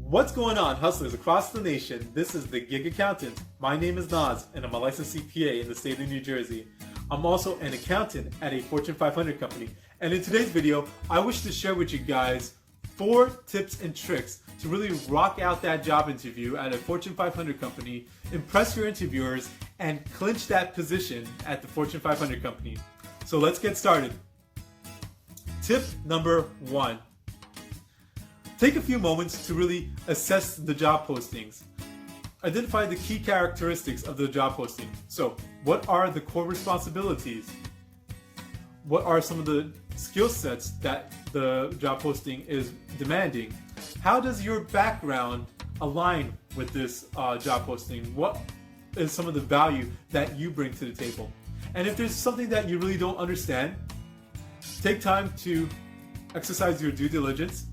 What's going on, hustlers across the nation? This is the Gig Accountant. My name is Naz, and I'm a licensed CPA in the state of New Jersey. I'm also an accountant at a Fortune 500 company. And in today's video, I wish to share with you guys 4 tips and tricks to really rock out that job interview at a Fortune 500 company, impress your interviewers, and clinch that position at the Fortune 500 company. So let's get started. Tip number 1. Take a few moments to really assess the job postings. Identify the key characteristics of the job posting. So, what are the core responsibilities? What are some of the skill sets that the job posting is demanding? How does your background align with this job posting? What is some of the value that you bring to the table? And if there's something that you really don't understand, take time to exercise your due diligence,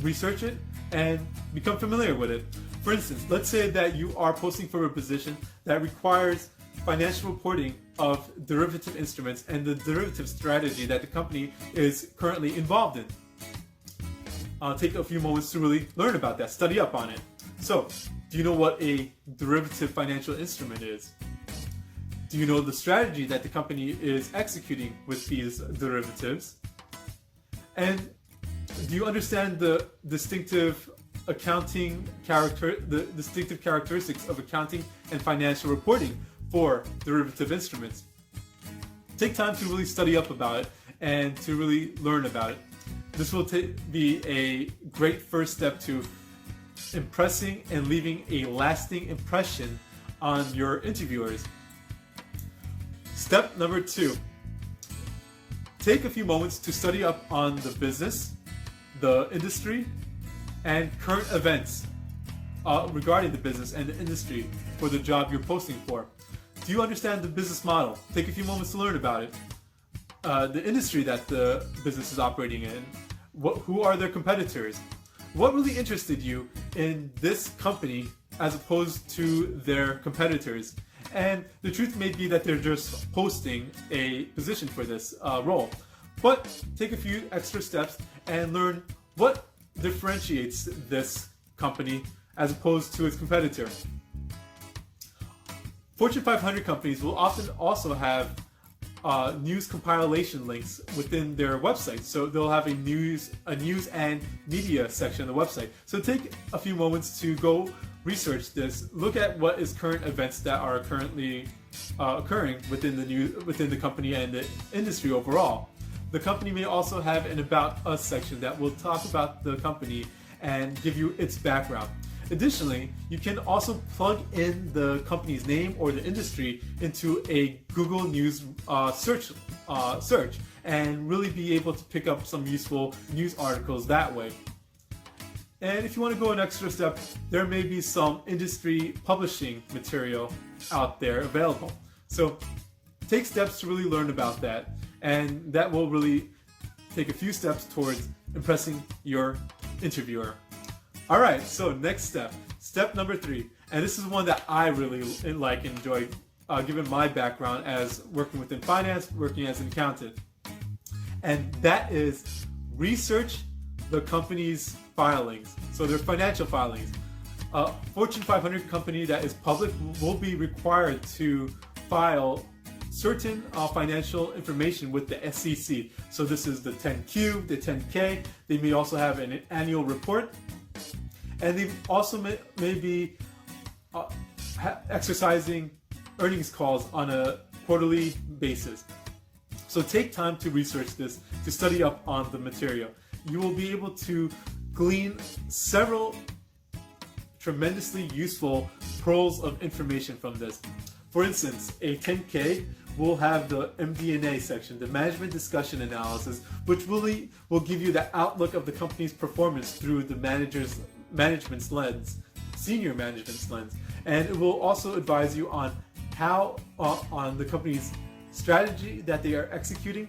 research it, and become familiar with it. For instance, let's say that you are posting for a position that requires financial reporting of derivative instruments and the derivative strategy that the company is currently involved in. Take a few moments to really learn about that, study up on it. So, do you know what a derivative financial instrument is? Do you know the strategy that the company is executing with these derivatives? And do you understand the distinctive characteristics of accounting and financial reporting for derivative instruments? Take time to really study up about it and to really learn about it. This will be a great first step to impressing and leaving a lasting impression on your interviewers. Step number 2. Take a few moments to study up on the business, the industry, and current events regarding the business and the industry for the job you're posting for. Do you understand the business model? Take a few moments to learn about it. The industry that the business is operating in. Who are their competitors? What really interested you in this company as opposed to their competitors? And the truth may be that they're just posting a position for this role. But take a few extra steps and learn what differentiates this company as opposed to its competitor. Fortune 500 companies will often also have news compilation links within their website. So they'll have a news and media section of the website. So take a few moments to go research this. Look at what is current events that are currently occurring within the company and the industry overall. The company may also have an About Us section that will talk about the company and give you its background. Additionally, you can also plug in the company's name or the industry into a Google News search and really be able to pick up some useful news articles that way. And if you want to go an extra step, there may be some industry publishing material out there available. So take steps to really learn about that, and that will really take a few steps towards impressing your interviewer. All right, so next step number 3, and this is one that I really like and enjoy, given my background as working within finance, working as an accountant, and that is research the company's filings, so their financial filings. A Fortune 500 company that is public will be required to file certain financial information with the SEC. So this is the 10Q, the 10K. They may also have an annual report, and they also may be exercising earnings calls on a quarterly basis. So take time to research this, to study up on the material. You will be able to glean several tremendously useful pearls of information from this. For instance, a 10K will have the MD&A section, the management discussion analysis, which really will give you the outlook of the company's performance through the management's lens, senior management's lens, and it will also advise you on how on the company's strategy that they are executing,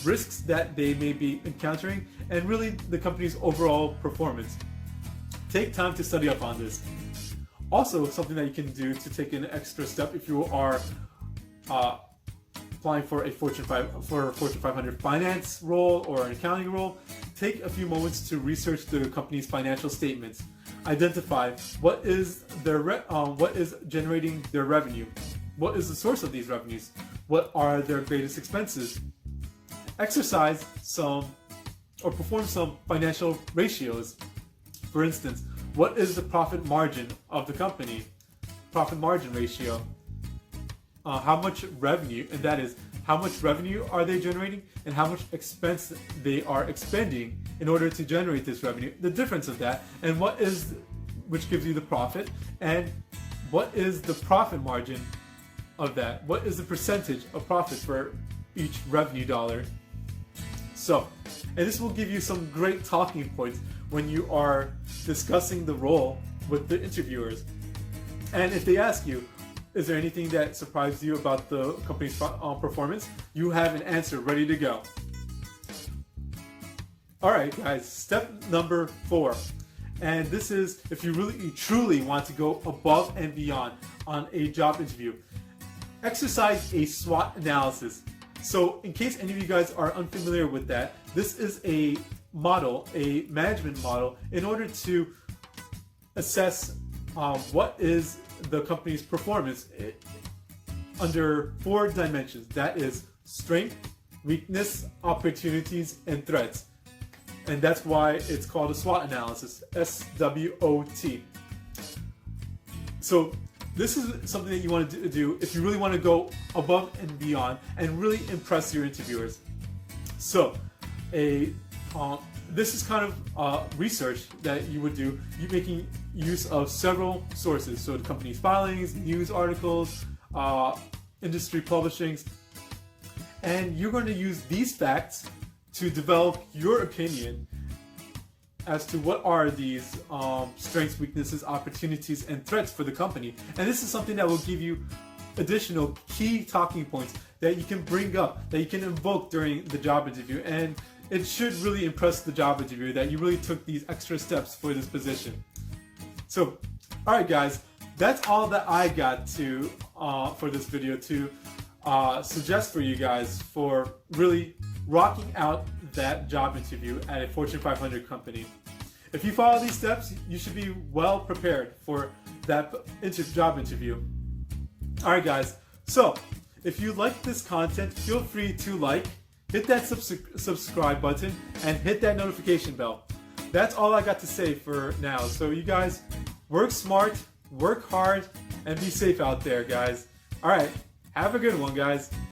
risks that they may be encountering, and really the company's overall performance. Take time to study up on this. Also, something that you can do to take an extra step if you are applying for a Fortune 500 finance role or an accounting role, take a few moments to research the company's financial statements. Identify what is generating their revenue, what is the source of these revenues, what are their greatest expenses. Exercise some or perform some financial ratios. For instance, what is the profit margin of the company? Profit margin ratio. How much revenue, and that is how much revenue are they generating and how much expense they are expending in order to generate this revenue, the difference of that, and which gives you the profit, and what is the profit margin of that? What is the percentage of profit for each revenue dollar? So, and this will give you some great talking points when you are discussing the role with the interviewers. And if they ask you, is there anything that surprised you about the company's performance? You have an answer ready to go. Alright guys, step number 4. And this is if you truly want to go above and beyond on a job interview. Exercise a SWOT analysis. So in case any of you guys are unfamiliar with that, this is a model, a management model, in order to assess what is the company's performance under 4 dimensions. That is strength, weakness, opportunities, and threats. And that's why it's called a SWOT analysis, SWOT. So this is something that you want to do if you really want to go above and beyond and really impress your interviewers. So this is kind of research that you would do, you making use of several sources. So the company's filings, news articles, industry publishings, and you're going to use these facts to develop your opinion as to what are these strengths, weaknesses, opportunities, and threats for the company. And this is something that will give you additional key talking points that you can bring up, that you can invoke during the job interview. And it should really impress the job interviewer that you really took these extra steps for this position. So, alright guys, that's all that I got to for this video to suggest for you guys for really rocking out that job interview at a Fortune 500 company. If you follow these steps, you should be well prepared for that job interview. Alright guys, so if you like this content, feel free to hit that subscribe button and hit that notification bell. That's all I got to say for now. So you guys, work smart, work hard, and be safe out there, guys. Alright, have a good one, guys.